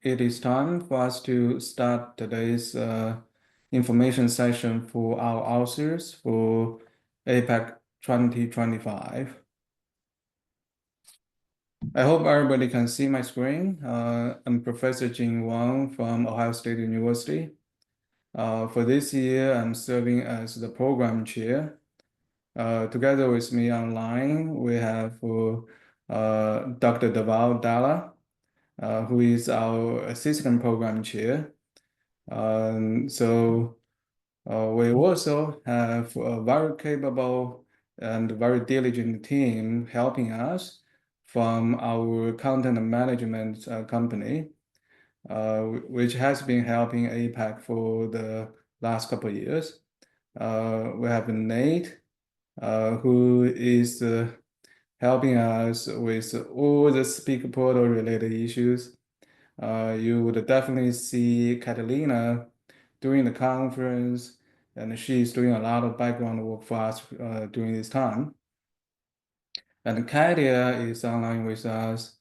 it is time for us to start today's information session for our authors for APEC 2025. I hope everybody can see my screen. I'm Professor Jing Wang from Ohio State University. For this year, I'm serving as the program chair. Together with me online, we have Dr. Deval Dalla, who is our assistant program chair. We also have a very capable and very diligent team helping us from our content management company, which has been helping APEC for the last couple of years. We have Nate, who is helping us with all the speaker portal related issues. You would definitely see Catalina during the conference, and she's doing a lot of background work for us during this time. And Katia is online with us.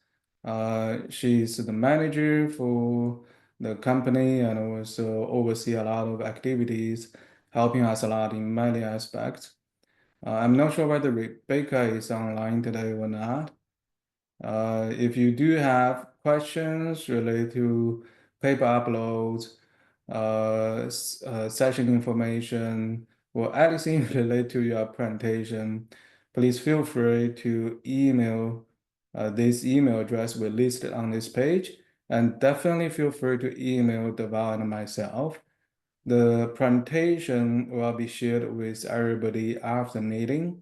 She's the manager for the company and also oversee a lot of activities, helping us a lot in many aspects. I'm not sure whether Rebecca is online today or not. If you do have questions related to paper uploads, session information, or anything related to your presentation, please feel free to email this email address we listed on this page, and definitely feel free to email Deval and myself. The presentation will be shared with everybody after the meeting.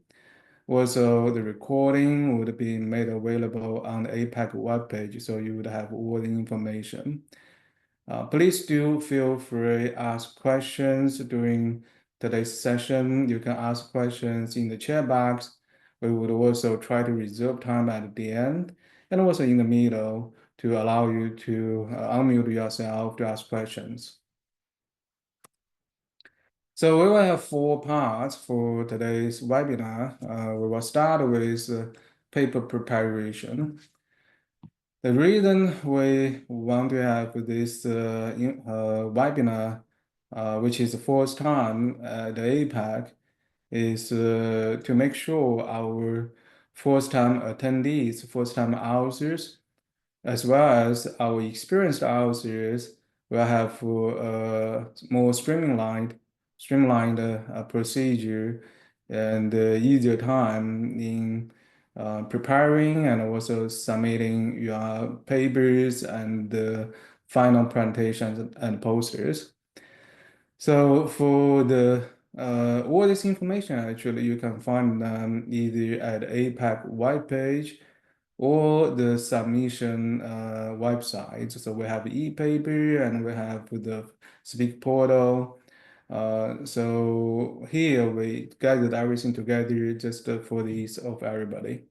Also, the recording would be made available on the APEC webpage, so you would have all the information. Please do feel free to ask questions during today's session. You can ask questions in the chat box. We would also try to reserve time at the end and also in the middle to allow you to unmute yourself to ask questions. So we will have 4 parts for today's webinar. We will start with paper preparation. The reason we want to have this webinar, which is the first time at the APEC, is to make sure our first-time attendees, first-time authors, as well as our experienced authors will have more streamlined procedure and easier time in preparing and also submitting your papers and the final presentations and posters. So for the all this information, actually, you can find them either at APEC whitepage or the submission website. So we have e-paper and we have the speak portal. So here we gathered everything together just for the ease of everybody.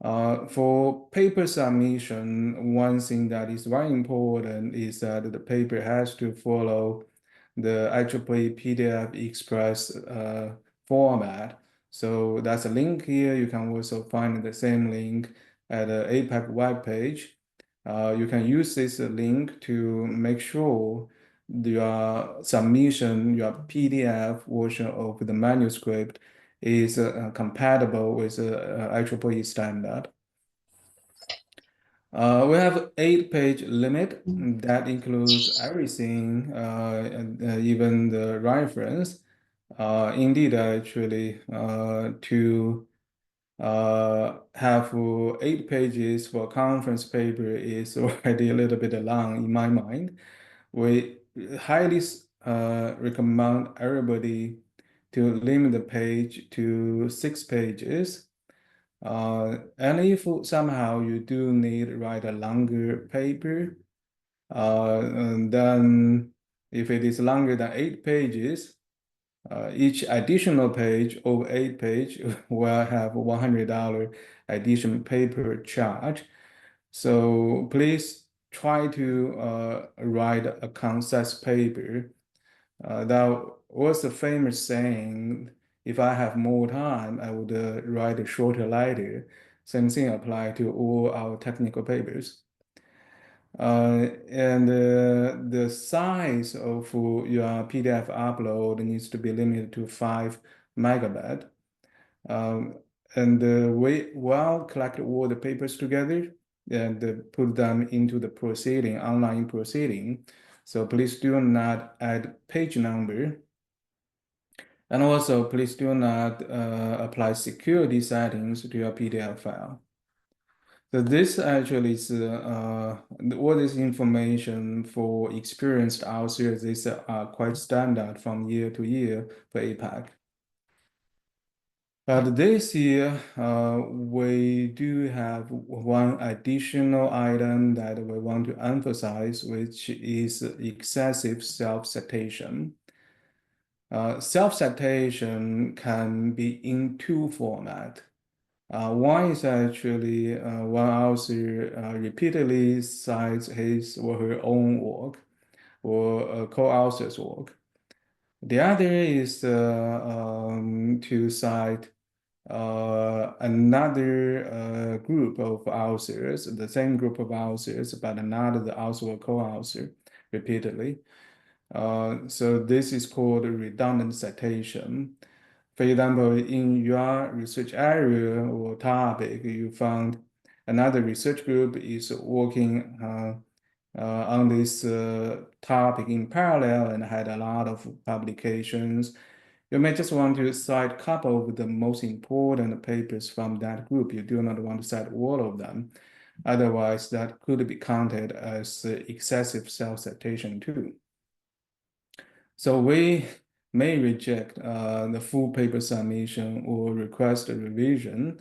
For paper submission, one thing that is very important is that the paper has to follow the IEEE PDF Express format. So that's a link here. You can also find the same link at the APEC webpage. You can use this link to make sure your submission, your PDF version of the manuscript is compatible with IEEE standard. We have 8-page limit that includes everything, even the reference. Indeed, actually, to have 8 pages for conference paper is already a little bit long in my mind. We highly recommend everybody to limit the page to 6 pages. And if somehow you do need to write a longer paper, and then if it is longer than 8 pages, each additional page over 8 page will have $100 additional paper charge. So please try to write a concise paper. That was a famous saying, if I have more time, I would write a shorter letter. Same thing apply to all our technical papers. And the size of your PDF upload needs to be limited to 5 MB. Um, and we will collect all the papers together and put them into the proceeding, online proceeding. So please do not add page number. And also, please do not apply security settings to your PDF file. So this actually is all this information for experienced outsiders. These are quite standard from year to year for APEC. But this year, we do have one additional item that we want to emphasize, which is excessive self-citation. Self-citation can be in two formats. One is actually one author repeatedly cites his or her own work or a co-author's work. The other is to cite another group of authors, the same group of authors, but not the author or co-author repeatedly. So this is called redundant citation. For example, in your research area or topic, you found another research group is working on this topic in parallel and had a lot of publications. You may just want to cite a couple of the most important papers from that group. You do not want to cite all of them. Otherwise, that could be counted as excessive self-citation too. So we may reject the full paper submission or request a revision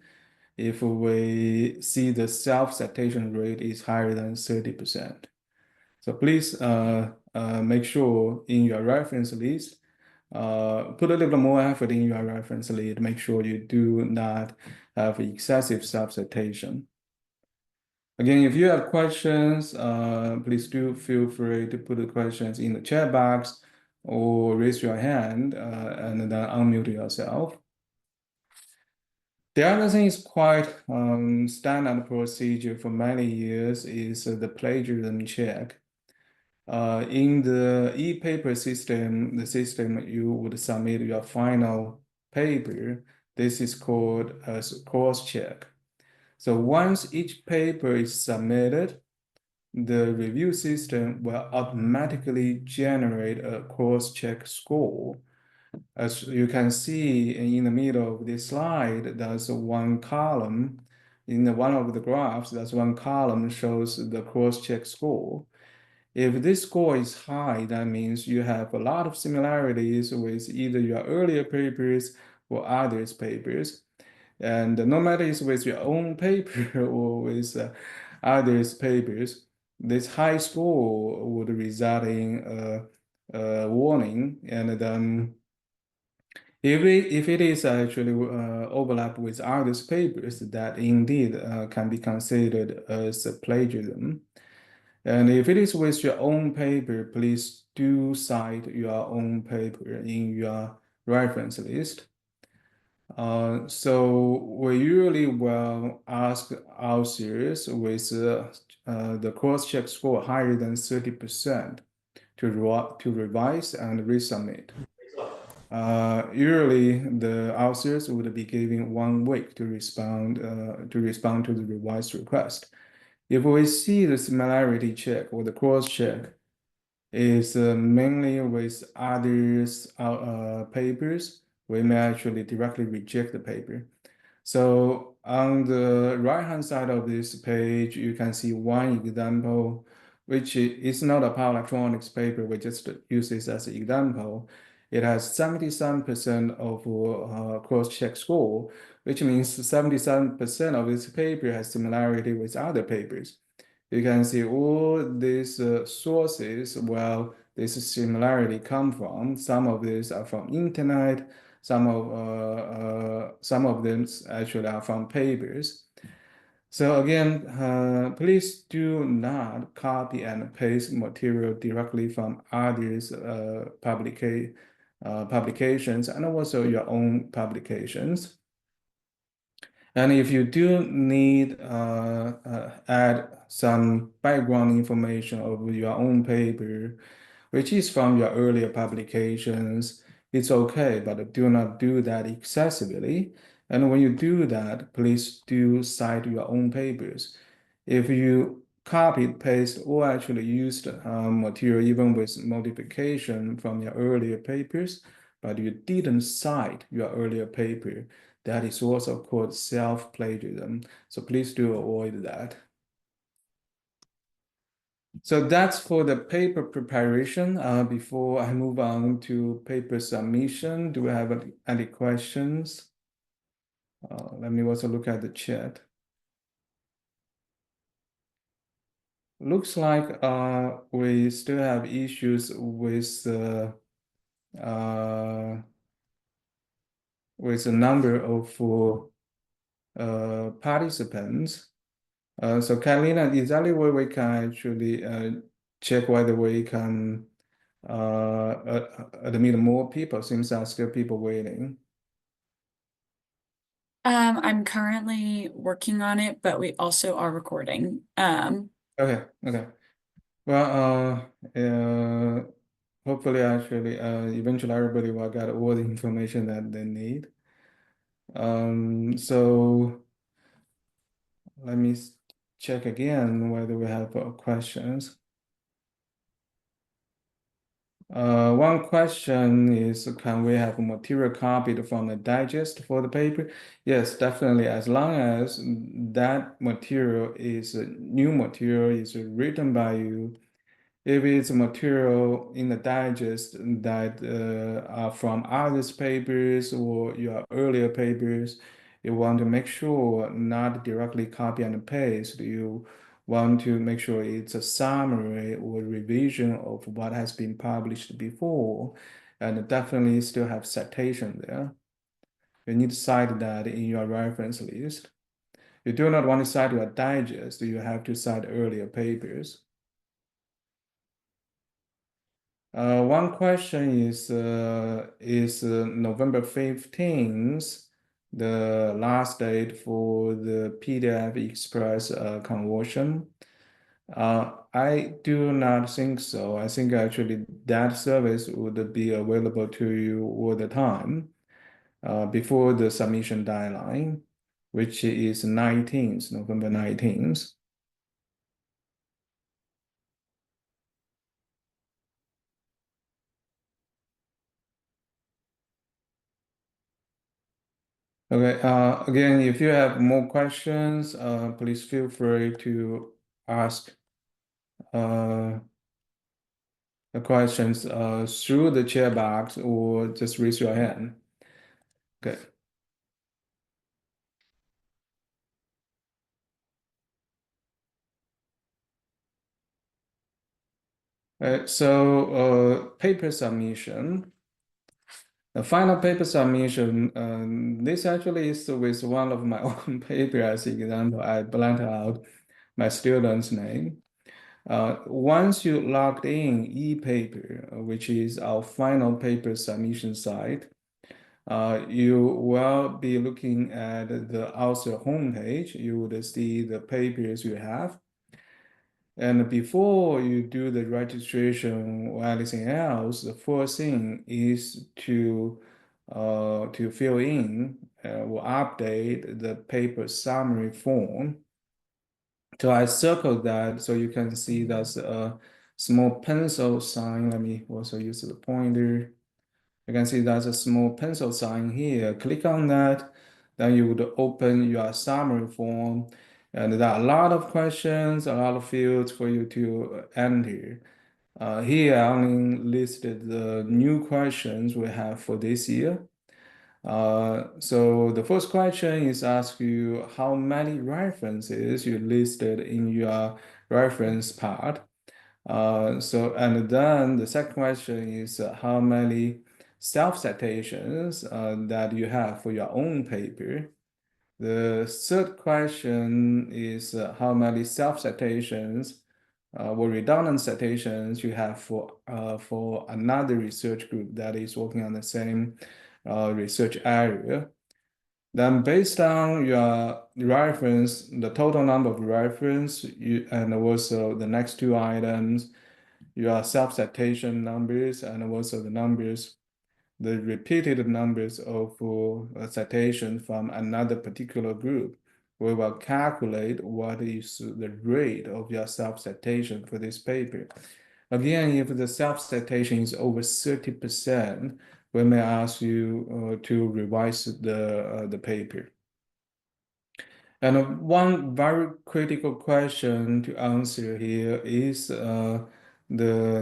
if we see the self-citation rate is higher than 30%. So please make sure in your reference list, put a little more effort in your reference list, make sure you do not have excessive self-citation. Again, if you have questions, please do feel free to put the questions in the chat box or raise your hand and then unmute yourself. The other thing is quite standard procedure for many years is the plagiarism check. In the e-paper system, the system you would submit your final paper, this is called as cross-check. So once each paper is submitted, the review system will automatically generate a cross-check score. As you can see in the middle of this slide, there's one column. In one of the graphs, there's one column shows the cross-check score. If this score is high, that means you have a lot of similarities with either your earlier papers or others' papers. And no matter it's with your own paper or with others' papers, this high score would result in a warning. And then if it is actually overlap with others' papers, that indeed can be considered as plagiarism. And if it is with your own paper, please do cite your own paper in your reference list. So we usually will ask authors with the cross-check score higher than 30% to revise and resubmit. Usually, the authors would be given 1 week to respond to the revised request. If we see the similarity check or the cross check is mainly with others papers, we may actually directly reject the paper. So on the right-hand side of this page, you can see one example, which is not a power electronics paper. We just use this as an example. It has 77% of cross-check score, which means 77% of this paper has similarity with other papers. You can see all these sources where this similarity come from. Some of these are from internet. Some of them actually are from papers. So again, please do not copy and paste material directly from others' publications and also your own publications. And if you do need add some background information of your own paper, which is from your earlier publications, it's okay, but do not do that excessively. And when you do that, please do cite your own papers. If you copied, paste, or actually used material even with modification from your earlier papers, but you didn't cite your earlier paper, that is also called self-plagiarism. So please do avoid that. So that's for the paper preparation. Before I move on to paper submission, do we have any questions? Let me also look at the chat. Looks like we still have issues uh, with the number of participants. So Carolina, is that where we can actually check whether we can admit more people? Seems there are still people waiting. I'm currently working on it, but we also are recording. Okay, okay. Well, hopefully, actually, eventually everybody will get all the information that they need. So let me check again whether we have questions. One question is, can we have material copied from the digest for the paper? Yes, definitely. As long as that material is a new material, is written by you. If it's material in the digest that are from others' papers or your earlier papers, you want to make sure not directly copy and paste. You want to make sure it's a summary or revision of what has been published before, and definitely still have citation there. You need to cite that in your reference list. You do not want to cite your digest, you have to cite earlier papers. One question is November 15th, the last date for the PDF Express conversion? I do not think so. I think actually that service would be available to you all the time before the submission deadline, which is 19th, November 19th. Okay, again, if you have more questions, please feel free to ask the questions through the chat box or just raise your hand. Okay. So paper submission. The final paper submission, this actually is with one of my own paper as example. I blanked out my student's name. Once you logged in ePaper, which is our final paper submission site, you will be looking at the author homepage. You would see the papers you have. And before you do the registration or anything else, the first thing is to fill in or update the paper summary form. So I circled that so you can see that's a small pencil sign. Let me also use the pointer. You can see there's a small pencil sign here. Click on that, then you would open your summary form. And there are a lot of questions, a lot of fields for you to enter. Here I only listed the new questions we have for this year. So the first question is ask you how many references you listed in your reference part. And then the second question is how many self-citations that you have for your own paper. The third question is how many self-citations or redundant citations you have for another research group that is working on the same research area. Then based on your reference, the total number of reference, and also the next two items, your self-citation numbers, and also the numbers, the repeated numbers of citation from another particular group. We will calculate what is the rate of your self-citation for this paper. Again, if the self-citation is over 30%, we may ask you to revise the paper. And one very critical question to answer here is the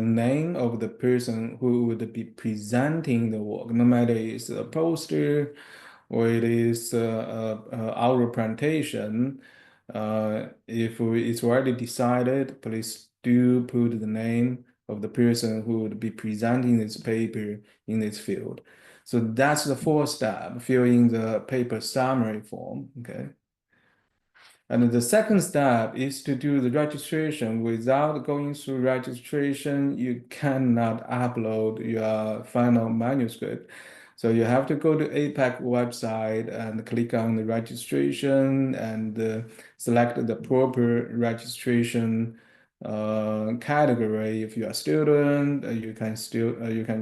name of the person who would be presenting the work, no matter it's a poster or it is our presentation. If it's already decided, please do put the name of the person who would be presenting this paper in this field. So that's the fourth step, fill in the paper summary form, okay? And the second step is to do the registration. Without going through registration, you cannot upload your final manuscript. So you have to go to APEC website and click on the registration and select the proper registration category. If you are a student, you can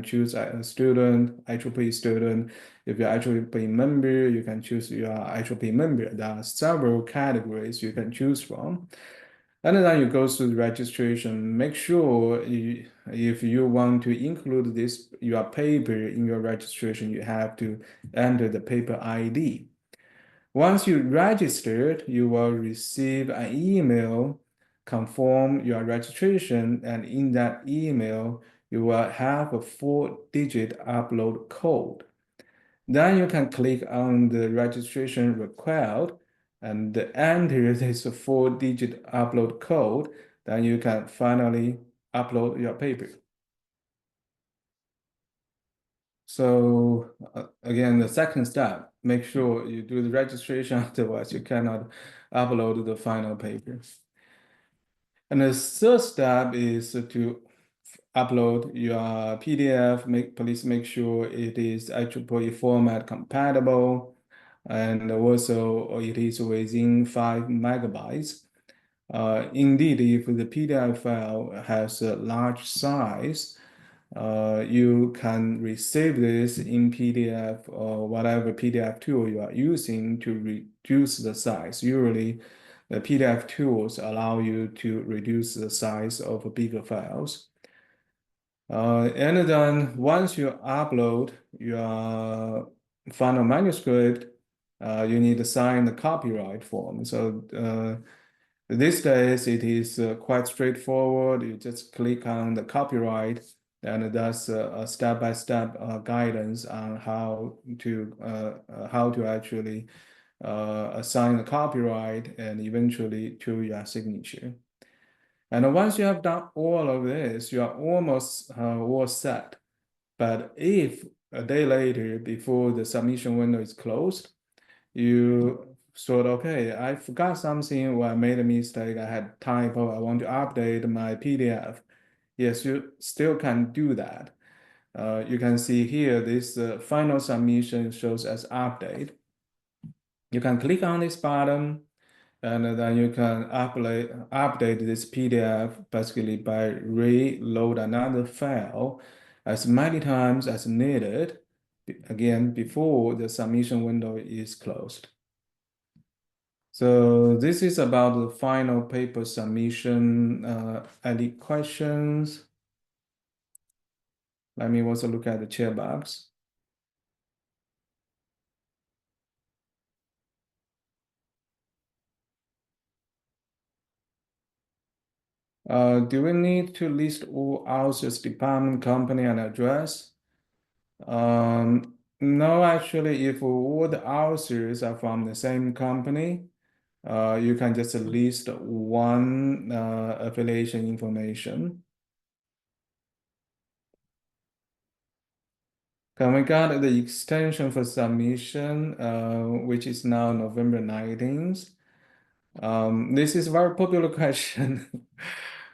choose a student, IEEE student. If you're IEEE member, you can choose your IEEE member. There are several categories you can choose from. And then you go through the registration. Make sure if you want to include your paper in your registration, you have to enter the paper ID. Once you registered, you will receive an email confirm your registration, and in that email, you will have a 4-digit upload code. Then you can click on the registration required and enter this 4-digit upload code. Then you can finally upload your paper. So again, the second step, make sure you do the registration, otherwise you cannot upload the final paper. And the third step is to upload your PDF. Please make sure it is IEEE format compatible, and also it is within 5 megabytes. Indeed, if the PDF file has a large size, you can receive this in PDF or whatever PDF tool you are using to reduce the size. Usually, the PDF tools allow you to reduce the size of bigger files. And then once you upload your final manuscript, you need to sign the copyright form. So these days it is quite straightforward. You just click on the copyright, and that's a step-by-step guidance on how to actually assign the copyright and eventually to your signature. And once you have done all of this, you are almost all set. But if a day later, before the submission window is closed, you thought, okay, I forgot something or I made a mistake, I had typo, I want to update my PDF. Yes, you still can do that. You can see here, this final submission shows as update. You can click on this button, and then you can update this PDF basically by reload another file as many times as needed, again, before the submission window is closed. So this is about the final paper submission. Any questions? Let me also look at the chat box. Do we need to list all authors, department, company, and address? No, actually, if all the authors are from the same company, you can just list one affiliation information. Okay, we got the extension for submission, which is now November 19th. This is a very popular question.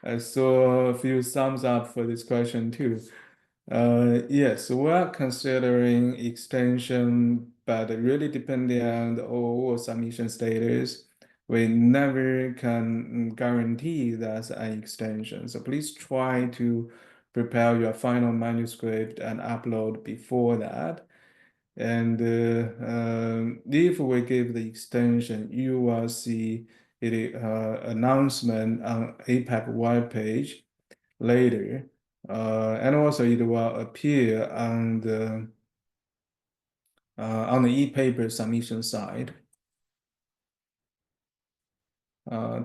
I saw a few thumbs up for this question too. Yes, we're considering extension, but really depending on the overall submission status, we never can guarantee that's an extension. So please try to prepare your final manuscript and upload before that. And if we give the extension, you will see it announcement on APEC webpage later. And also it will appear on the e-paper submission side.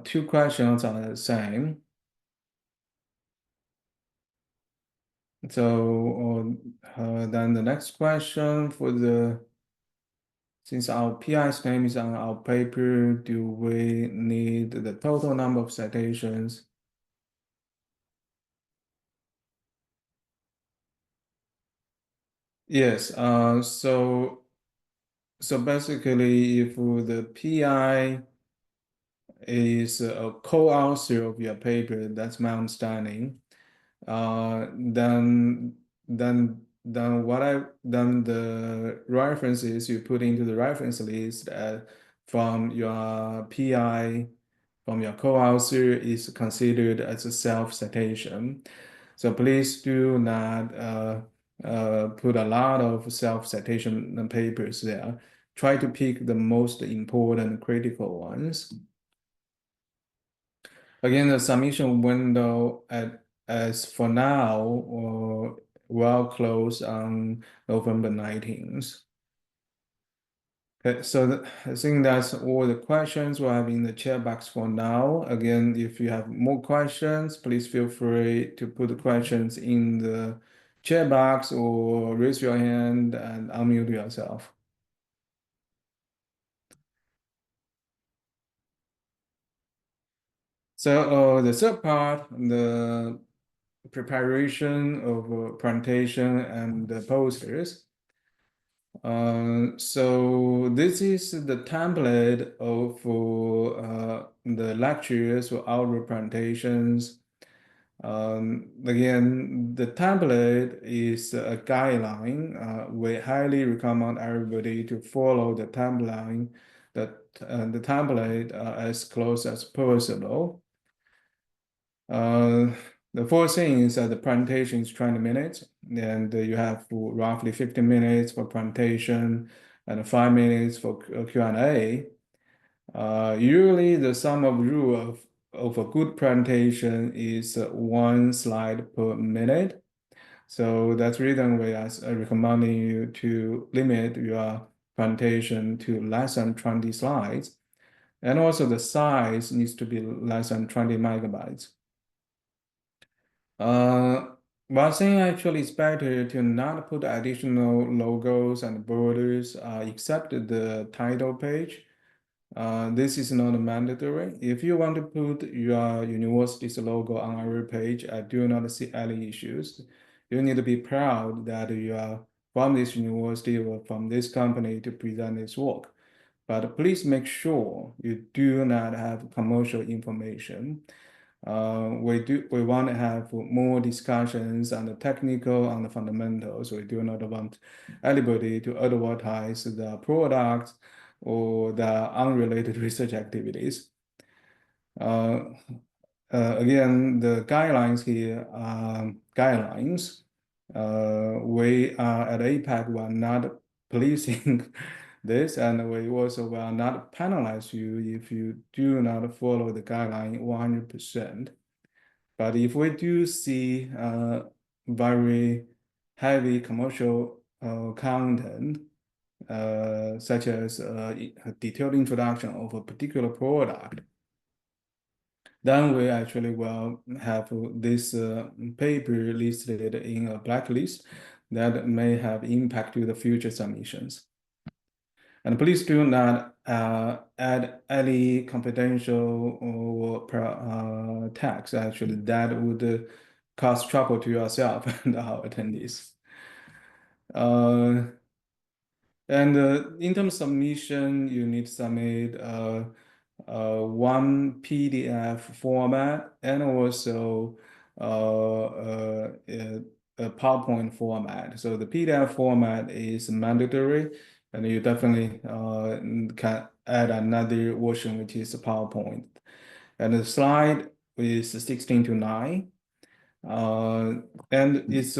Two questions are the same. So then the next question since our PI's name is on our paper, do we need the total number of citations? Yes, so basically if the PI is a co-author of your paper, that's my understanding. Then the references you put into the reference list from your PI, from your co-author is considered as a self-citation. So please do not put a lot of self-citation papers there. Try to pick the most important critical ones. Again, the submission window as for now will close on November 19th. Okay, so I think that's all the questions we have in the chat box for now. Again, if you have more questions, please feel free to put the questions in the chat box or raise your hand and unmute yourself. So the third part, the preparation of presentation and the posters. So this is the template of the lectures or our presentations. Again, the template is a guideline. We highly recommend everybody to follow the timeline, the template as close as possible. The first thing is that the presentation is 20 minutes, and you have roughly 15 minutes for presentation and 5 minutes for Q&A. Usually, the sum of rule of a good presentation is one slide per minute. So that's the reason we are recommending you to limit your presentation to less than 20 slides. And also the size needs to be less than 20 megabytes. One thing actually is better to not put additional logos and borders except the title page. This is not mandatory. If you want to put your university's logo on our page, I do not see any issues. You need to be proud that you are from this university or from this company to present this work. But please make sure you do not have commercial information. We want to have more discussions on the technical, on the fundamentals. We do not want anybody to advertise the products or the unrelated research activities. Again, the guidelines here are guidelines. We are at APEC, we are not policing this, and we also will not penalize you if you do not follow the guideline 100%. But if we do see very heavy commercial content, such as a detailed introduction of a particular product, then we actually will have this paper listed in a blacklist that may have impact to the future submissions. And please do not add any confidential or tags. Actually, that would cause trouble to yourself and our attendees. And in terms of submission, you need to submit one PDF format and also a PowerPoint format. So the PDF format is mandatory, and you definitely can add another version, which is PowerPoint. And the slide is 16 to 9. And it's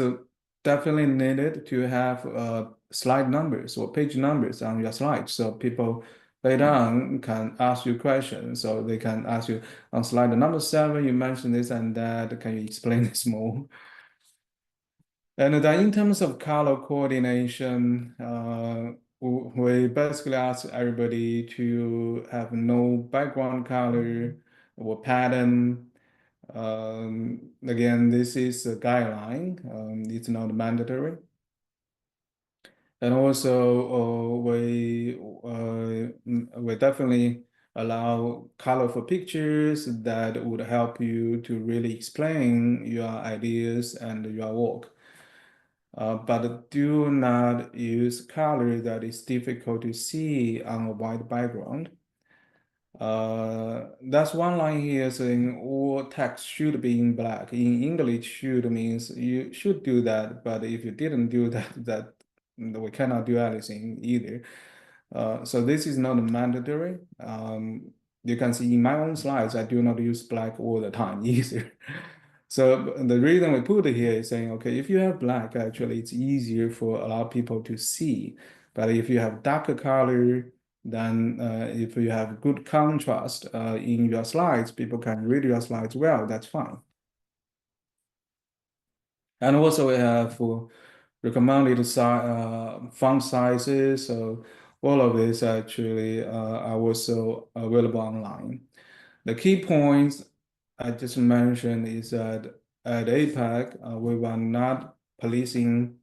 definitely needed to have slide numbers or page numbers on your slides, so people later on can ask you questions. So they can ask you, on slide number 7, you mentioned this and that. Can you explain this more? And then in terms of color coordination, we basically ask everybody to have no background color or pattern. Again, this is a guideline. It's not mandatory. And also, we definitely allow colorful pictures that would help you to really explain your ideas and your work. But do not use color that is difficult to see on a white background. That's one line here saying all text should be in black. In English, should means you should do that, but if you didn't do that, that we cannot do anything either. So this is not mandatory. You can see in my own slides, I do not use black all the time either. So the reason we put it here is saying, okay, if you have black, actually it's easier for a lot of people to see. But if you have darker color, then if you have good contrast in your slides, people can read your slides well, that's fine. And also we have recommended font sizes. So all of this actually are also available online. The key points I just mentioned is that at APEC, we were not policing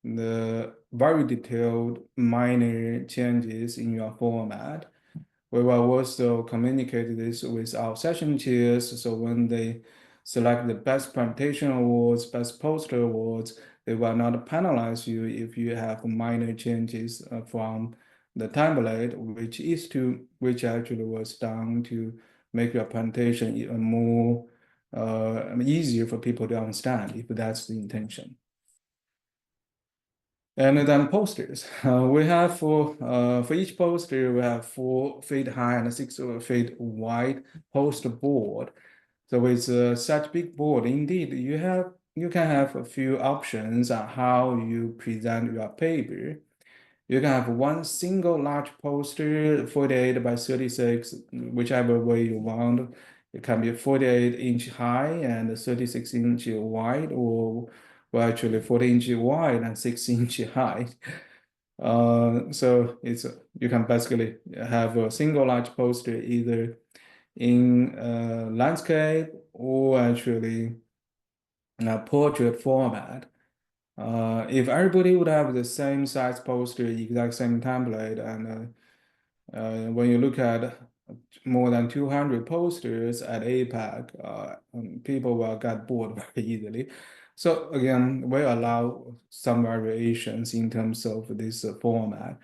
the very detailed minor changes in your format. We will also communicate this with our session chairs, so when they select the best presentation awards, best poster awards, they will not penalize you if you have minor changes from the template, which actually was done to make your presentation even more easier for people to understand, if that's the intention. And then posters. We have for each poster, we have 4 feet high and 6 feet wide poster board. So with such big board, indeed, you can have a few options on how you present your paper. You can have one single large poster, 48 by 36, whichever way you want. It can be 48-inch high and 36-inch wide, or well, actually 40-inch wide and 6-inch high. So you can basically have a single large poster either in landscape or actually portrait format. If everybody would have the same size poster, exact same template, and when you look at more than 200 posters at APEC, people will get bored very easily. So again, we allow some variations in terms of this format.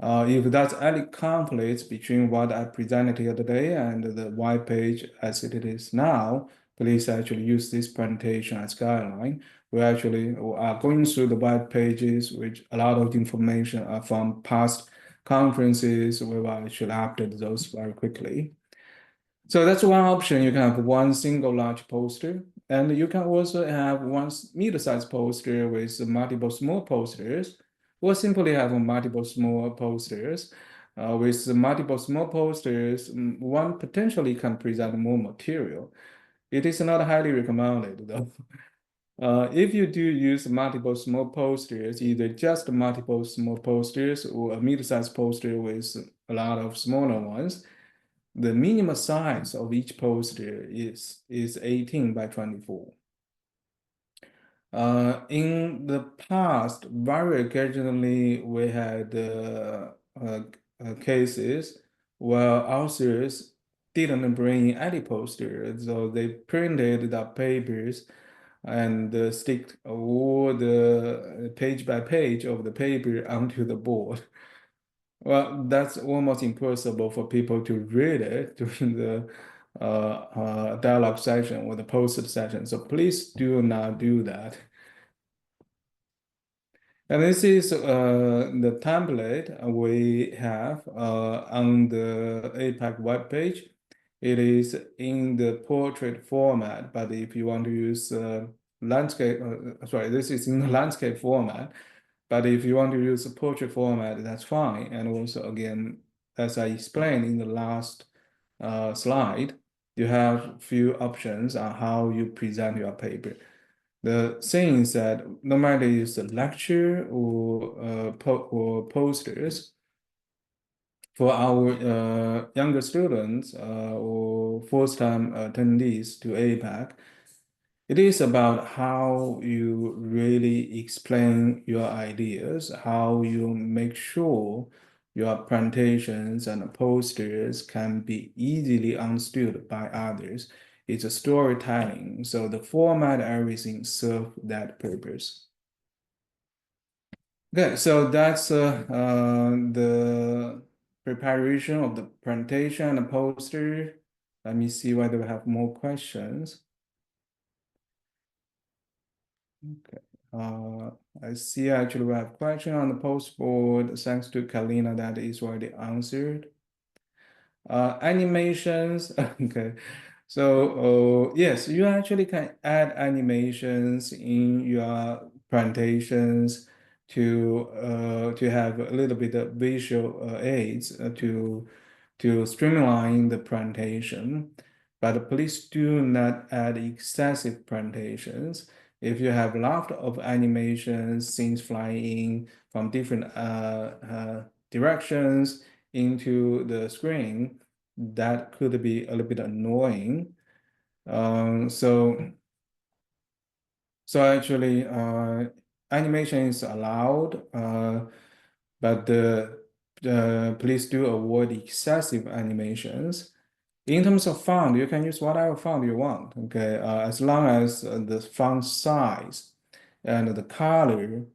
If there's any conflicts between what I presented here today and the white page as it is now, please actually use this presentation as guideline. We actually are going through the white pages, which a lot of information are from past conferences. We will actually update those very quickly. So that's one option. You can have one single large poster, and you can also have one mid-sized poster with multiple small posters, or simply have multiple small posters. With multiple small posters, one potentially can present more material. It is not highly recommended though. If you do use multiple small posters, either just multiple small posters or a mid-sized poster with a lot of smaller ones, the minimum size of each poster is 18 by 24. In the past, very occasionally, we had cases where authors didn't bring in any poster, so they printed the papers and stick all the page by page of the paper onto the board. Well, that's almost impossible for people to read it during the dialogue session or the posted session. So please do not do that. And this is the template we have on the APEC webpage. It is in the portrait format, but if you want to use landscape, sorry, this is in the landscape format. But if you want to use the portrait format, that's fine. And also, again, as I explained in the last slide, you have few options on how you present your paper. The thing is that no matter it's a lecture or posters, for our younger students or first-time attendees to APEC, it is about how you really explain your ideas, how you make sure your presentations and posters can be easily understood by others. It's a storytelling, so the format, everything serve that purpose. Okay, so that's the preparation of the presentation and the poster. Let me see whether we have more questions. Okay. I see actually we have question on the post board. Thanks to Kalina, that is already answered. Animations, okay. So yes, you actually can add animations in your presentations to have a little bit of visual aids to streamline the presentation. But please do not add excessive presentations. If you have a lot of animations, things flying from different directions into the screen, that could be a little bit annoying. So actually, animation is allowed, but please do avoid excessive animations. In terms of font, you can use whatever font you want, okay? As long as the font size and the color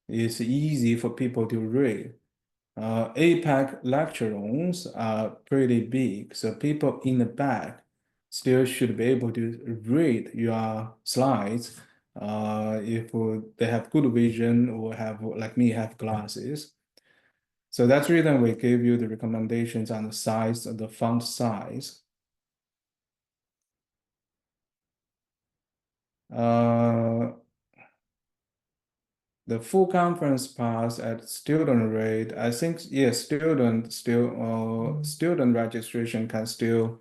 is easy for people to read. APEC lecture rooms are pretty big, so people in the back still should be able to read your slides if they have good vision or have, like me, have glasses. So that's the reason we gave you the recommendations on the size of the font size. The full conference pass at student rate, I think, yes, student registration can still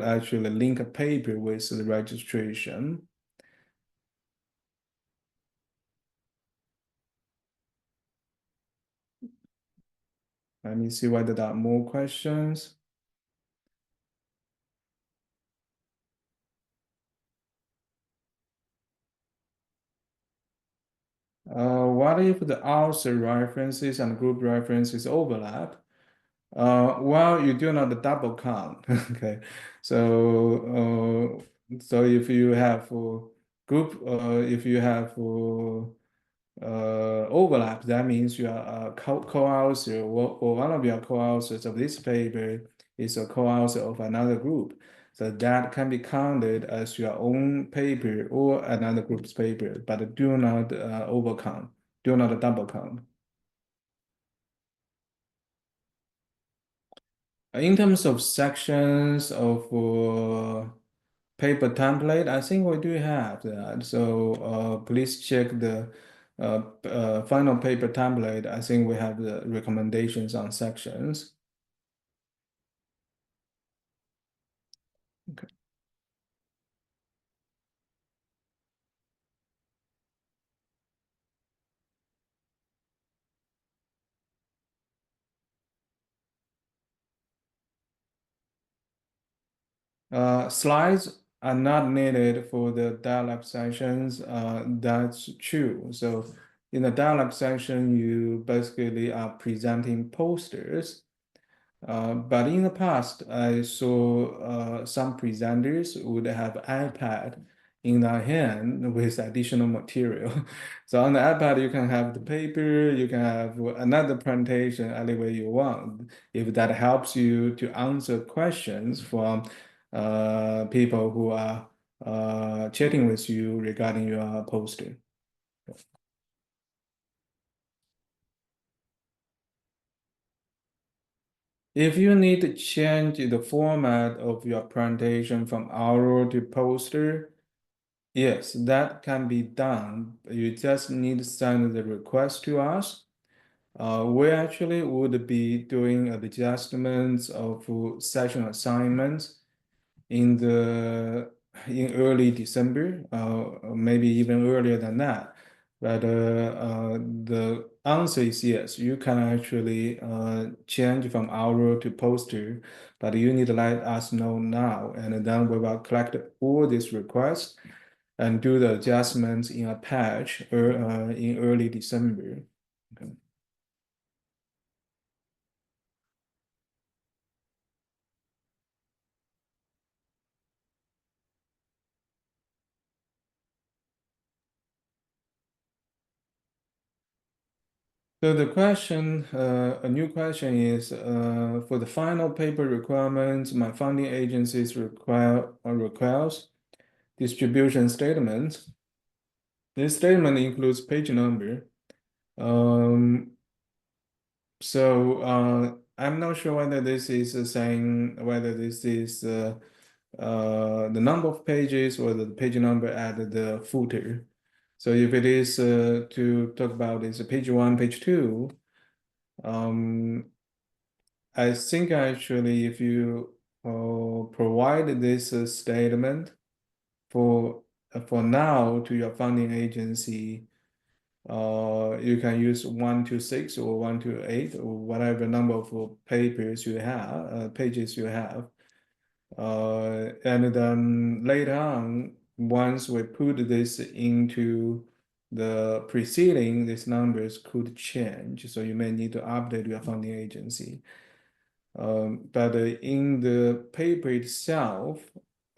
actually link a paper with the registration. Let me see whether there are more questions. What if the author references and group references overlap? Well, you do not double count. Okay, so if you have group, if you have overlap, that means you are a co-author or one of your co-authors of this paper is a co-author of another group. So that can be counted as your own paper or another group's paper, but do not overcount, do not double count. In terms of sections of paper template, I think we do have that. So please check the final paper template. I think we have the recommendations on sections. Okay. Slides are not needed for the dialogue sessions. That's true. So in the dialogue session, you basically are presenting posters. But in the past, I saw some presenters would have iPad in their hand with additional material. So on the iPad, you can have the paper, you can have another presentation any way you want. If that helps you to answer questions from people who are chatting with you regarding your poster. If you need to change the format of your presentation from oral to poster, yes, that can be done. You just need to send the request to us. We actually would be doing adjustments of session assignments in the in early December, maybe even earlier than that. But the answer is yes, you can actually change from oral to poster, but you need to let us know now, and then we will collect all these requests and do the adjustments in a patch in early December. Okay. So the question, a new question is, for the final paper requirements, my funding agencies requires distribution statements. This statement includes page number. Um, I'm not sure whether this is saying whether this is the number of pages or the page number at the footer. So if it is to talk about is page one, page two, I think actually if you provide this statement for now to your funding agency, you can use 1 to 6 or 1 to 8 or whatever number of papers you have, pages you have. And then later on, once we put this into the preceding, these numbers could change. So you may need to update your funding agency. But in the paper itself,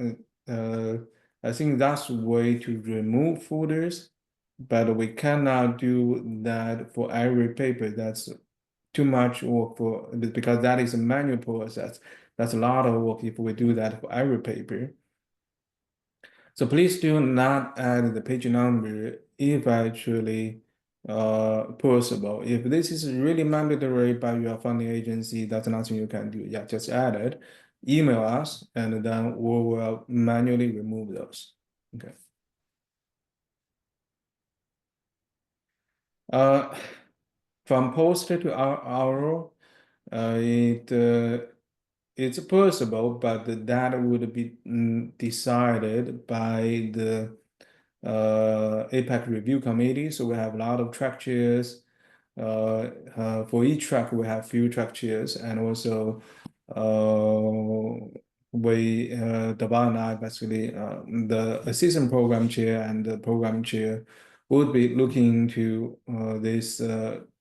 uh, uh, I think that's a way to remove folders, but we cannot do that for every paper. That's too much work because that is a manual process. That's a lot of work if we do that for every paper. So please do not add the page number if actually possible. If this is really mandatory by your funding agency, that's nothing you can do. Yeah, just add it, email us, and then we will manually remove those. Okay. Uh, from poster to our it's possible, but that would be decided by the APEC review committee. So we have a lot of track chairs. For each track, we have few track chairs, and also Dava and I basically, the assistant program chair and the program chair would be looking to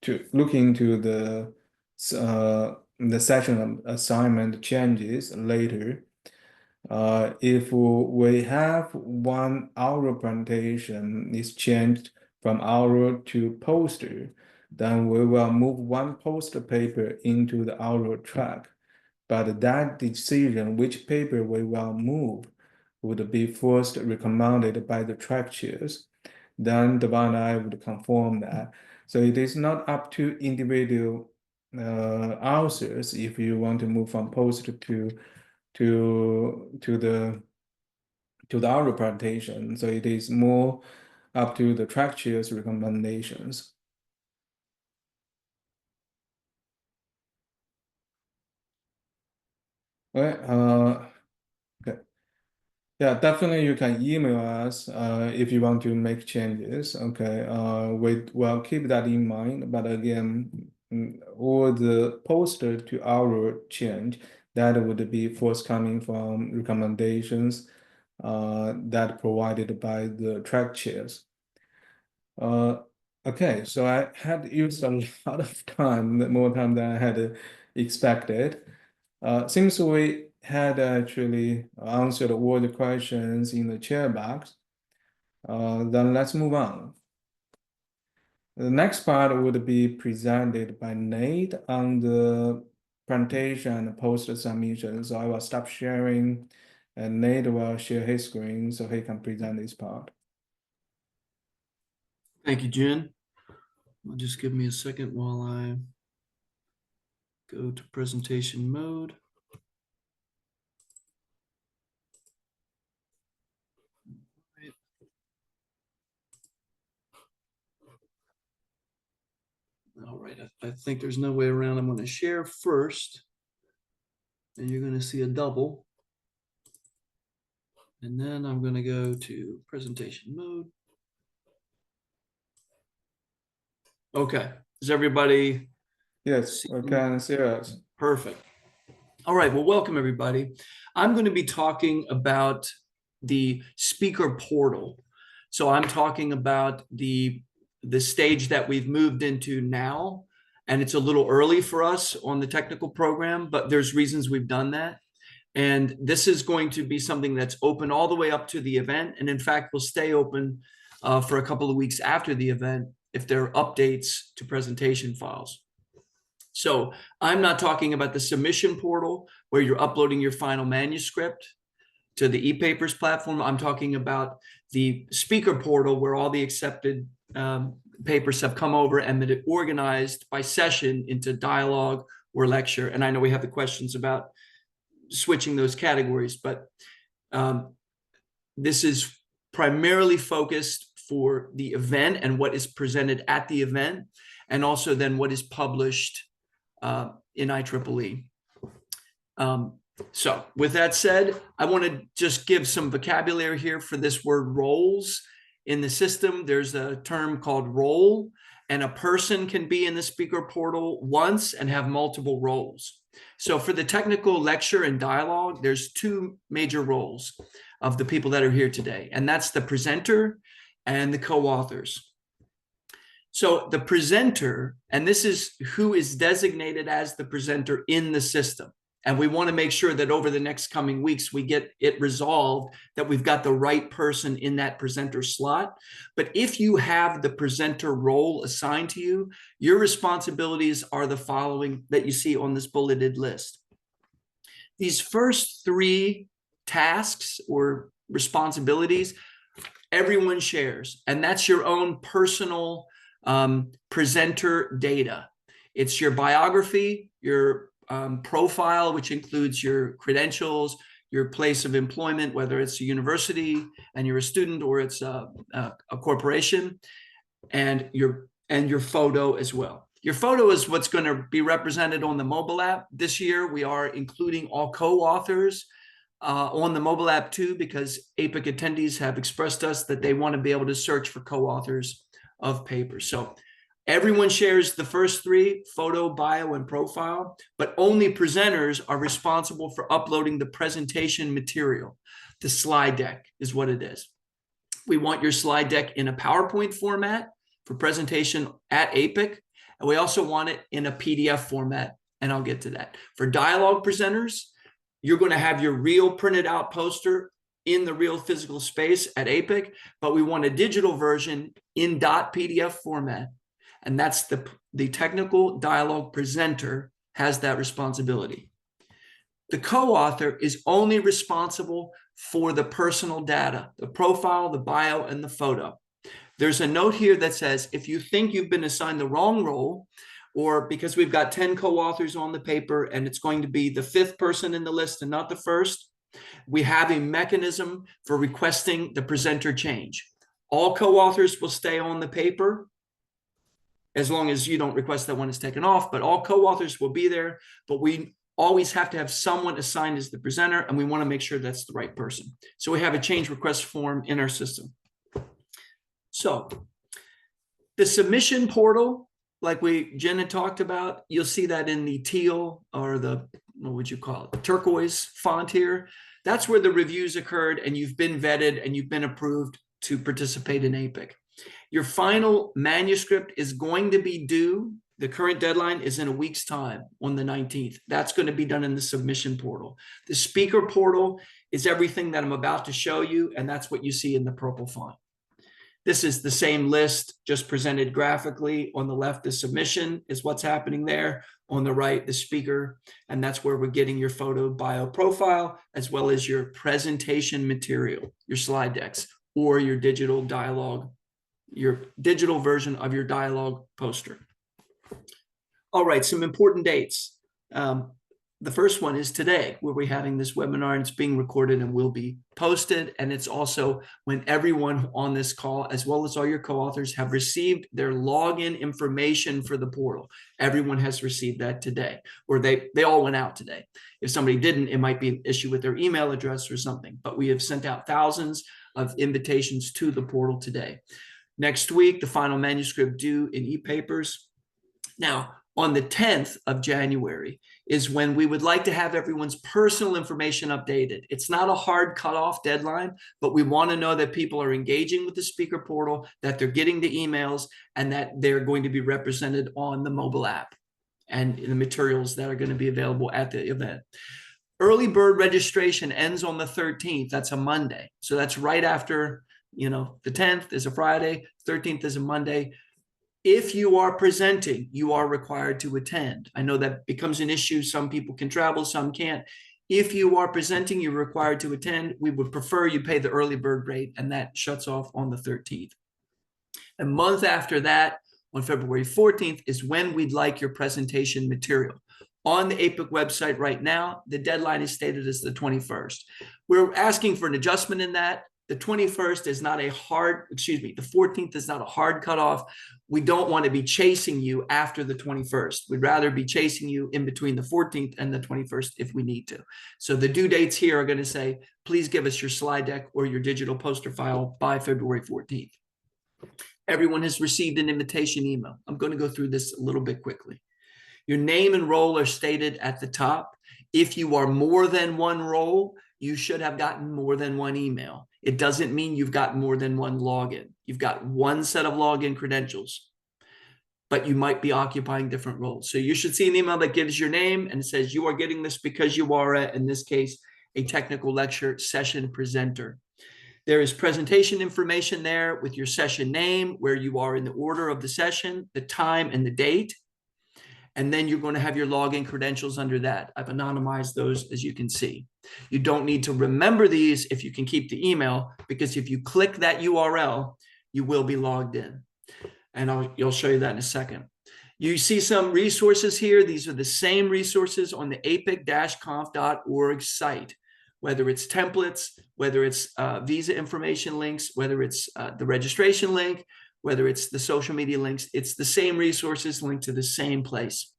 to look into the session assignment changes later. If we have 1 hour presentation is changed from hour to poster, then we will move one poster paper into the hour track. But that decision, which paper we will move, would be first recommended by the track chairs. Then the one I would confirm that. So it is not up to individual authors if you want to move from poster to the our representation. So it is more up to the track chair's recommendations. Right. Okay. Yeah, definitely you can email us if you want to make changes. Okay. We will keep that in mind. But again, all the poster to our change that would be forthcoming from recommendations that provided by the track chairs. Uh, okay, so I had used a lot of time, more time than I had expected. Since we had actually answered all the questions in the chair box, then let's move on. The next part would be presented by Nate on the presentation and post submission. So I will stop sharing and Nate will share his screen so he can present this part. Thank you, Jen. Just give me a second while I go to presentation mode. All right, I think there's no way around. I'm going to share first, and you're going to see a double. And then I'm going to go to presentation mode. Okay, is everybody? Yes, we can see us. Perfect. All right, well, welcome everybody. I'm going to be talking about the speaker portal. So I'm talking about the stage that we've moved into now, and it's a little early for us on the technical program, but there's reasons we've done that. And this is going to be something that's open all the way up to the event. And in fact, will stay open for a couple of weeks after the event if there are updates to presentation files. So I'm not talking about the submission portal where you're uploading your final manuscript to the ePapers platform. I'm talking about the speaker portal where all the accepted papers have come over and been organized by session into dialogue or lecture. And I know we have the questions about switching those categories, but this is primarily focused for the event and what is presented at the event, and also then what is published in IEEE. So with that said, I want to just give some vocabulary here for this word roles. In the system, there's a term called role, and a person can be in the speaker portal once and have multiple roles. So for the technical lecture and dialogue, there's two major roles of the people that are here today, and that's the presenter and the co-authors. So the presenter, and this is who is designated as the presenter in the system. And we want to make sure that over the next coming weeks, we get it resolved that we've got the right person in that presenter slot. But if you have the presenter role assigned to you, your responsibilities are the following that you see on this bulleted list. These first three tasks or responsibilities, everyone shares, and that's your own personal presenter data. It's your biography, your profile, which includes your credentials, your place of employment, whether it's a university and you're a student or it's a corporation, and your photo as well. Your photo is what's going to be represented on the mobile app. This year, we are including all co-authors on the mobile app too, because APEC attendees have expressed us that they want to be able to search for co-authors of papers. So everyone shares the first three, photo, bio, and profile, but only presenters are responsible for uploading the presentation material. The slide deck is what it is. We want your slide deck in a PowerPoint format for presentation at APEC, and we also want it in a PDF format, and I'll get to that. For dialogue presenters, you're going to have your real printed out poster in the real physical space at APEC, but we want a digital version in .pdf format. And that's the technical dialogue presenter has that responsibility. The co-author is only responsible for the personal data, the profile, the bio, and the photo. There's a note here that says, if you think you've been assigned the wrong role, or because we've got 10 co-authors on the paper and it's going to be the fifth person in the list and not the first, we have a mechanism for requesting the presenter change. All co-authors will stay on the paper as long as you don't request that one is taken off, but all co-authors will be there, but we always have to have someone assigned as the presenter, and we want to make sure that's the right person. So we have a change request form in our system. So the submission portal, like Jen had talked about, you'll see that in the teal or the, what would you call it, the turquoise font here. That's where the reviews occurred and you've been vetted and you've been approved to participate in APEC. Your final manuscript is going to be due. The current deadline is in a week's time on the 19th. That's going to be done in the submission portal. The speaker portal is everything that I'm about to show you, and that's what you see in the purple font. This is the same list, just presented graphically. On the left, the submission is what's happening there. On the right, the speaker, and that's where we're getting your photo, bio, profile, as well as your presentation material, your slide decks, or your digital dialogue your digital version of your dialogue poster. All right, some important dates. The first one is today, where we're having this webinar, and it's being recorded and will be posted. And it's also when everyone on this call, as well as all your co-authors, have received their login information for the portal. Everyone has received that today, or they all went out today. If somebody didn't, it might be an issue with their email address or something. But we have sent out thousands of invitations to the portal today. Next week, the final manuscript due in e-papers. Now, on the 10th of January is when we would like to have everyone's personal information updated. It's not a hard cutoff deadline, but we want to know that people are engaging with the speaker portal, that they're getting the emails, and that they're going to be represented on the mobile app and the materials that are going to be available at the event. Early bird registration ends on the 13th. That's a Monday. So that's right after, the 10th is a Friday, 13th is a Monday. If you are presenting, you are required to attend. I know that becomes an issue. Some people can travel, some can't. If you are presenting, you're required to attend. We would prefer you pay the early bird rate, and that shuts off on the 13th. A month after that, on February 14th, is when we'd like your presentation material. On the APEC website right now, the deadline is stated as the 21st. We're asking for an adjustment in that. The 21st is not a hard, the 14th is not a hard cutoff. We don't want to be chasing you after the 21st. We'd rather be chasing you in between the 14th and the 21st if we need to. So the due dates here are going to say, please give us your slide deck or your digital poster file by February 14th. Everyone has received an invitation email. I'm going to go through this a little bit quickly. Your name and role are stated at the top. If you are more than one role, you should have gotten more than one email. It doesn't mean you've got more than one login. You've got one set of login credentials, but you might be occupying different roles. So you should see an email that gives your name and says you are getting this because you are, in this case, a technical lecture session presenter. There is presentation information there with your session name, where you are in the order of the session, the time and the date. And then you're going to have your login credentials under that. I've anonymized those, as you can see. You don't need to remember these if you can keep the email, because if you click that URL, you will be logged in. And I'll show you that in a second. You see some resources here. These are the same resources on the apec-conf.org site, whether it's templates, whether it's visa information links, whether it's the registration link, whether it's the social media links. It's the same resources linked to the same place.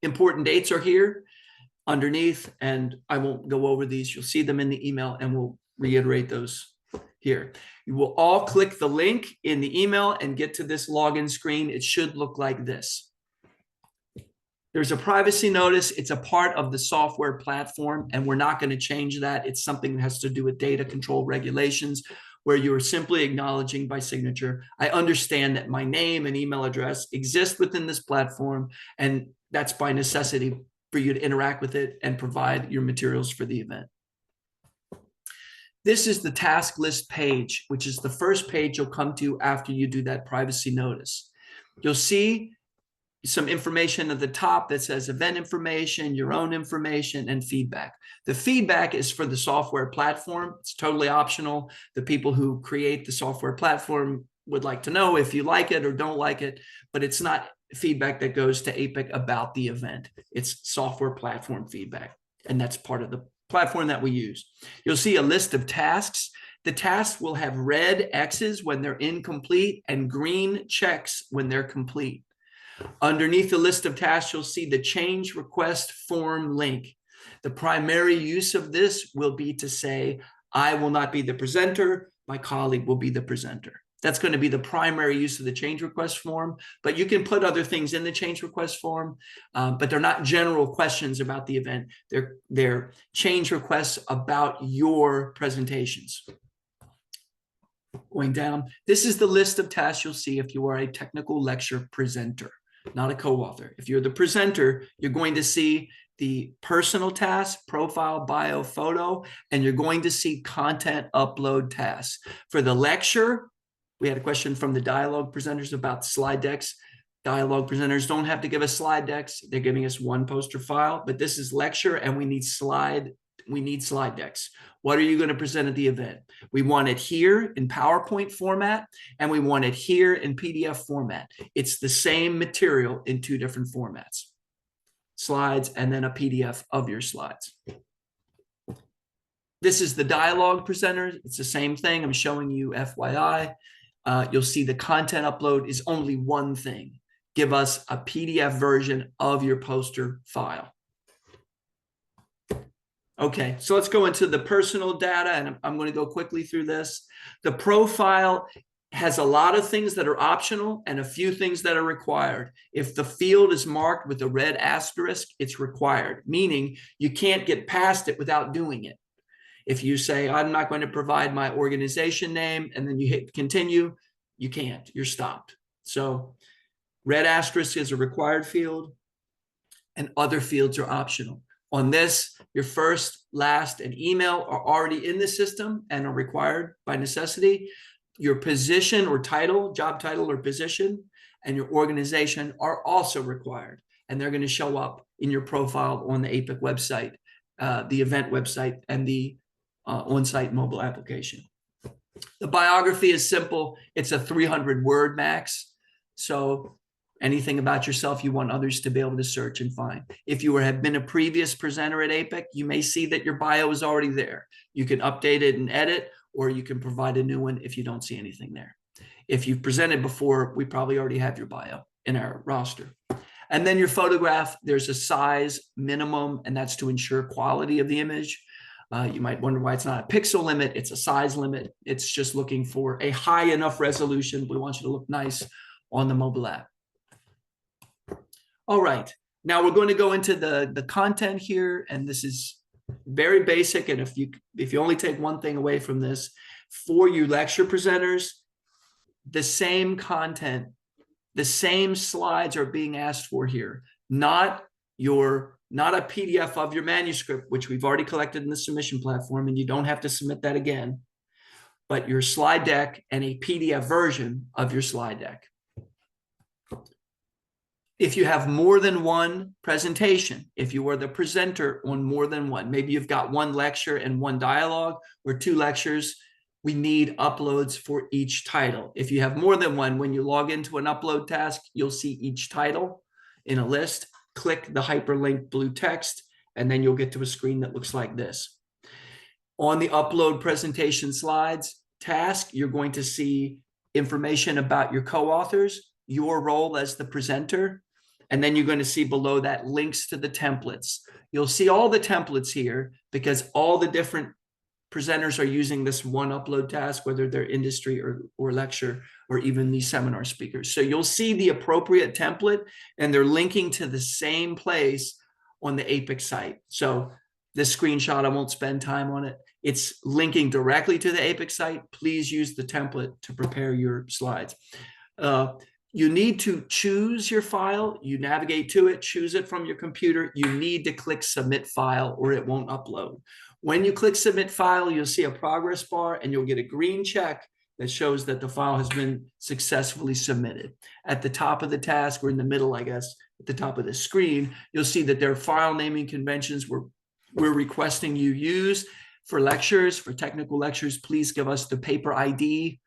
Important dates are here underneath, and I won't go over these. You'll see them in the email, and we'll reiterate those here. You will all click the link in the email and get to this login screen. It should look like this. There's a privacy notice. It's a part of the software platform, and we're not going to change that. It's something that has to do with data control regulations, where you are simply acknowledging by signature, I understand that my name and email address exist within this platform, and that's by necessity for you to interact with it and provide your materials for the event. This is the task list page, which is the first page you'll come to after you do that privacy notice. You'll see some information at the top that says event information, your own information, and feedback. The feedback is for the software platform. It's totally optional. The people who create the software platform would like to know if you like it or don't like it, but it's not feedback that goes to APEC about the event. It's software platform feedback, and that's part of the platform that we use. You'll see a list of tasks. The tasks will have red X's when they're incomplete and green checks when they're complete. Underneath the list of tasks, you'll see the change request form link. The primary use of this will be to say, I will not be the presenter, my colleague will be the presenter. That's going to be the primary use of the change request form, but you can put other things in the change request form, but they're not general questions about the event. They're change requests about your presentations. Going down, this is the list of tasks you'll see if you are a technical lecture presenter, not a co-author. If you're the presenter, you're going to see the personal task, profile, bio, photo, and you're going to see content upload tasks. For the lecture, we had a question from the dialogue presenters about slide decks. Dialogue presenters don't have to give us slide decks. They're giving us one poster file, but this is lecture, and we need slide we need slide decks. What are you going to present at the event? We want it here in PowerPoint format, and we want it here in PDF format. It's the same material in two different formats. Slides and then a PDF of your slides. This is the dialogue presenter. It's the same thing. I'm showing you FYI. You'll see the content upload is only one thing. Give us a PDF version of your poster file. Okay, so let's go into the personal data, and I'm going to go quickly through this. The profile has a lot of things that are optional and a few things that are required. If the field is marked with a red asterisk, it's required, meaning you can't get past it without doing it. If you say, I'm not going to provide my organization name, and then you hit continue, you can't, you're stopped. So red asterisk is a required field, and other fields are optional. On this, your first, last, and email are already in the system and are required by necessity. Your position or title, job title or position, and your organization are also required, and they're going to show up in your profile on the APEC website, the event website, and the on-site mobile application. The biography is simple. It's a 300-word max. So anything about yourself you want others to be able to search and find. If you have been a previous presenter at APEC, you may see that your bio is already there. You can update it and edit, or you can provide a new one if you don't see anything there. If you've presented before, we probably already have your bio in our roster. And then your photograph, there's a size minimum, and that's to ensure quality of the image. You might wonder why it's not a pixel limit. It's a size limit. It's just looking for a high enough resolution. We want you to look nice on the mobile app. All right, now we're going to go into the content here, and this is very basic. And if you only take one thing away from this, for you lecture presenters, the same content, the same slides are being asked for here, not a PDF of your manuscript, which we've already collected in the submission platform, and you don't have to submit that again, but your slide deck and a PDF version of your slide deck. If you have more than one presentation, if you are the presenter on more than one, maybe you've got one lecture and one dialogue or two lectures, we need uploads for each title. If you have more than one, when you log into an upload task, you'll see each title in a list. Click the hyperlink blue text, and then you'll get to a screen that looks like this. On the upload presentation slides task, you're going to see information about your co-authors, your role as the presenter, and then you're going to see below that links to the templates. You'll see all the templates here because all the different presenters are using this one upload task, whether they're industry or lecture or even these seminar speakers. So you'll see the appropriate template, and they're linking to the same place on the APEC site. So this screenshot, I won't spend time on it. It's linking directly to the APEC site. Please use the template to prepare your slides. You need to choose your file. You navigate to it, choose it from your computer. You need to click submit file or it won't upload. When you click submit file, you'll see a progress bar and you'll get a green check that shows that the file has been successfully submitted. At the top of the task, or in the middle, I guess, at the top of the screen, you'll see that there are file naming conventions we're requesting you use. For lectures, for technical lectures, please give us the paper ID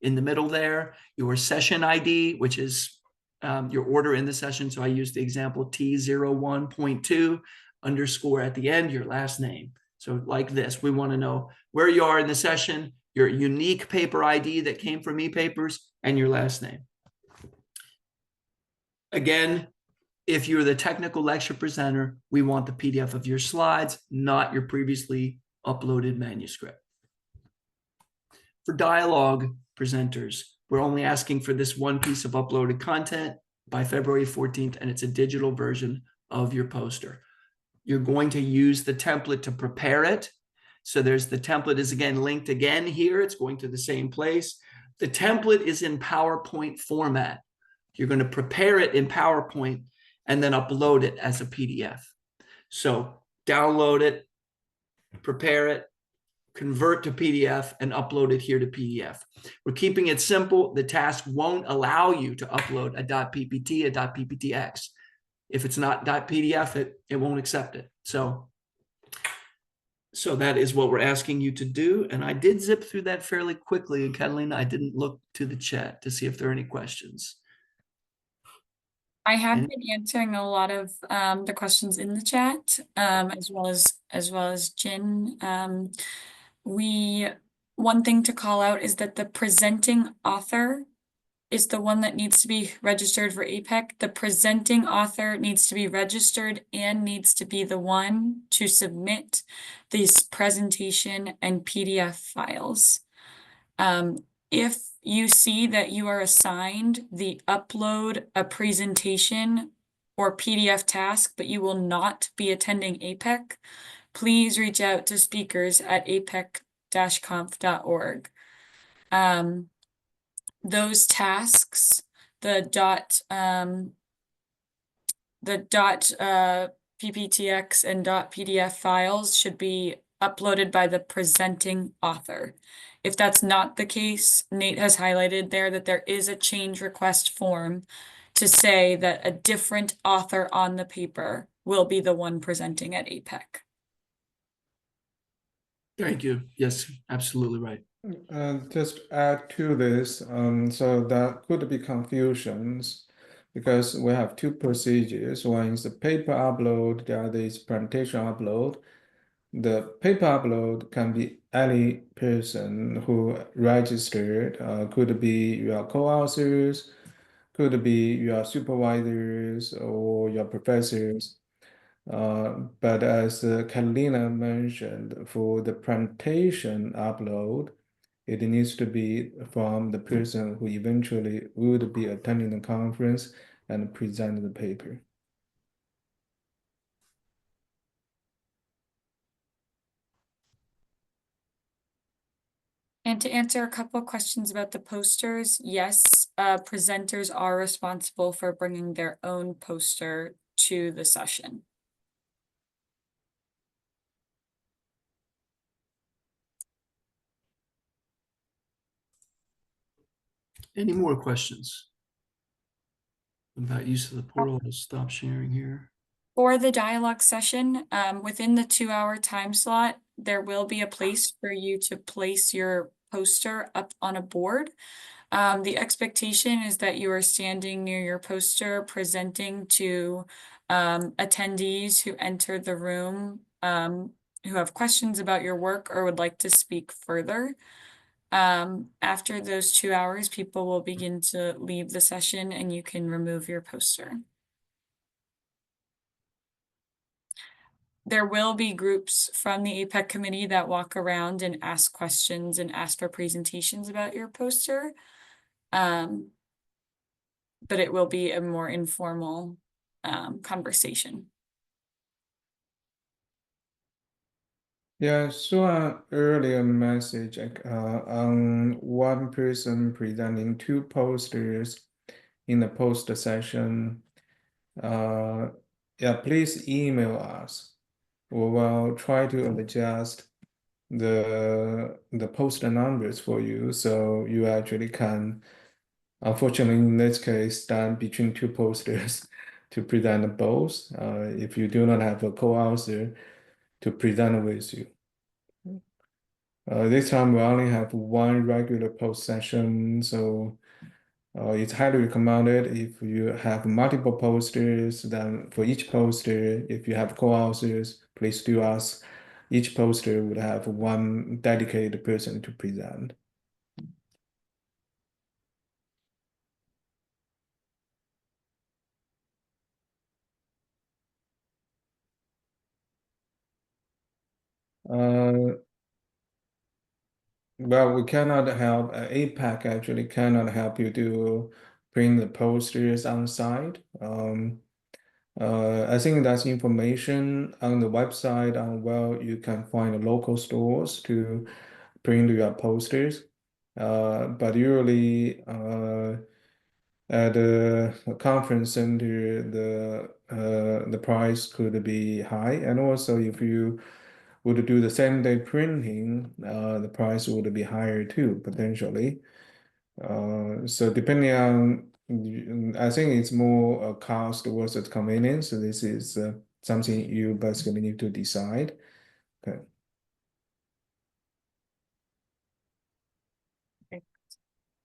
in the middle there, your session ID, which is your order in the session. So I use the example T01.2 _ at the end, your last name. So like this, we want to know where you are in the session, your unique paper ID that came from ePapers, and your last name. Again, if you're the technical lecture presenter, we want the PDF of your slides, not your previously uploaded manuscript. For dialogue presenters, we're only asking for this one piece of uploaded content by February 14th, and it's a digital version of your poster. You're going to use the template to prepare it. So there's the template is again linked again here. It's going to the same place. The template is in PowerPoint format. You're going to prepare it in PowerPoint and then upload it as a PDF. So download it, prepare it, convert to PDF, and upload it here to PDF. We're keeping it simple. The task won't allow you to upload a .ppt, a .pptx. If it's not .pdf, it won't accept it. So So that is what we're asking you to do. And I did zip through that fairly quickly. And Catalina, I didn't look to the chat to see if there are any questions. I have And been answering a lot of the questions in the chat, as well as Jin. One thing to call out is that the presenting author is the one that needs to be registered for APEC. The presenting author needs to be registered and needs to be the one to submit these presentation and PDF files. If you see that you are assigned the upload a presentation or PDF task, but you will not be attending APEC, please reach out to speakers at apec-conf.org. Those tasks, the .pptx and .pdf files should be uploaded by the presenting author. If that's not the case, Nate has highlighted there that there is a change request form to say that a different author on the paper will be the one presenting at APEC. thank you. Yes, absolutely right. Just add to this, so that could be confusions because we have two procedures. One is the paper upload, the other is presentation upload. The paper upload can be any person who registered, could be your co-authors, could be your supervisors or your professors. But as Catalina mentioned, for the presentation upload, it needs to be from the person who eventually would be attending the conference and present the paper. And to answer a couple of questions about the posters, yes, presenters are responsible for bringing their own poster to the session. Any more questions about use of the portal? I'll stop sharing here. For the dialogue session, within the 2-hour time slot, there will be a place for you to place your poster up on a board. The expectation is that you are standing near your poster presenting to attendees who enter the room, who have questions about your work or would like to speak further. After those 2 hours, people will begin to leave the session and you can remove your poster. There will be groups from the APEC committee that walk around and ask questions and ask for presentations about your poster. But it will be a more informal conversation. Yeah, so an earlier message on one person presenting two posters in the post session. Yeah, please email us. We will try to adjust the poster numbers for you so you actually can, unfortunately in this case, stand between two posters to present both if you do not have a co-author to present with you. This time we only have one regular post session, so it's highly recommended if you have multiple posters, then for each poster, if you have co-authors, please do ask. Each poster would have one dedicated person to present. Well, we cannot help, APEC actually cannot help you to print the posters on site. I think that's information on the website on where you can find local stores to print your posters. But usually at the conference center, the price could be high, and also if you would do the same day printing, the price would be higher too, potentially. So depending on, I think it's more a cost versus convenience. So this is something you basically need to decide. Okay.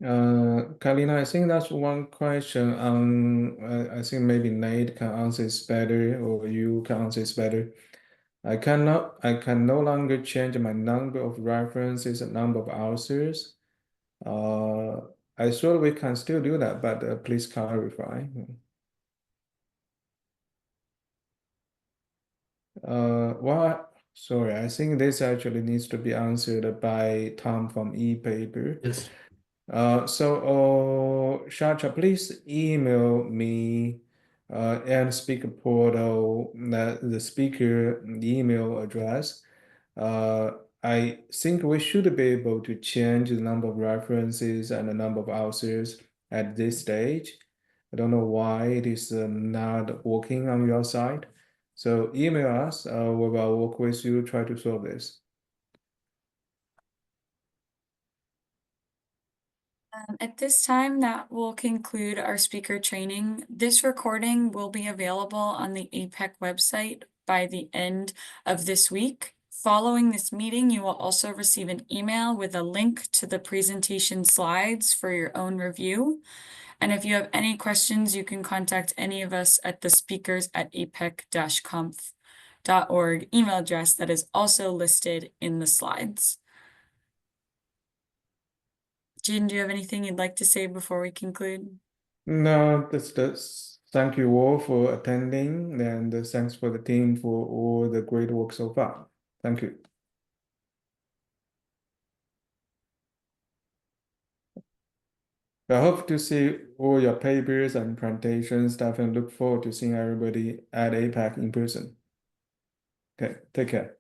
Kalina, I think that's one question. I think maybe Nate can answer this better, or you can answer this better. I can no longer change my number of references and number of authors. I thought we can still do that, but please clarify. Well, sorry, I think this actually needs to be answered by Tom from ePaper. Yes. Shacha, please email me and speaker portal the speaker email address. I think we should be able to change the number of references and the number of authors at this stage. I don't know why it is not working on your side. So email us, we will work with you, try to solve this. At this time, that will conclude our speaker training. This recording will be available on the APEC website by the end of this week. Following this meeting, you will also receive an email with a link to the presentation slides for your own review. And if you have any questions, you can contact any of us at the speakers@apec-conf.org email address that is also listed in the slides. Jaden, do you have anything you'd like to say before we conclude? No, that's thank you all for attending, and thanks for the team for all the great work so far. Thank you. I hope to see all your papers and presentations stuff and look forward to seeing everybody at APEC in person. Okay, take care.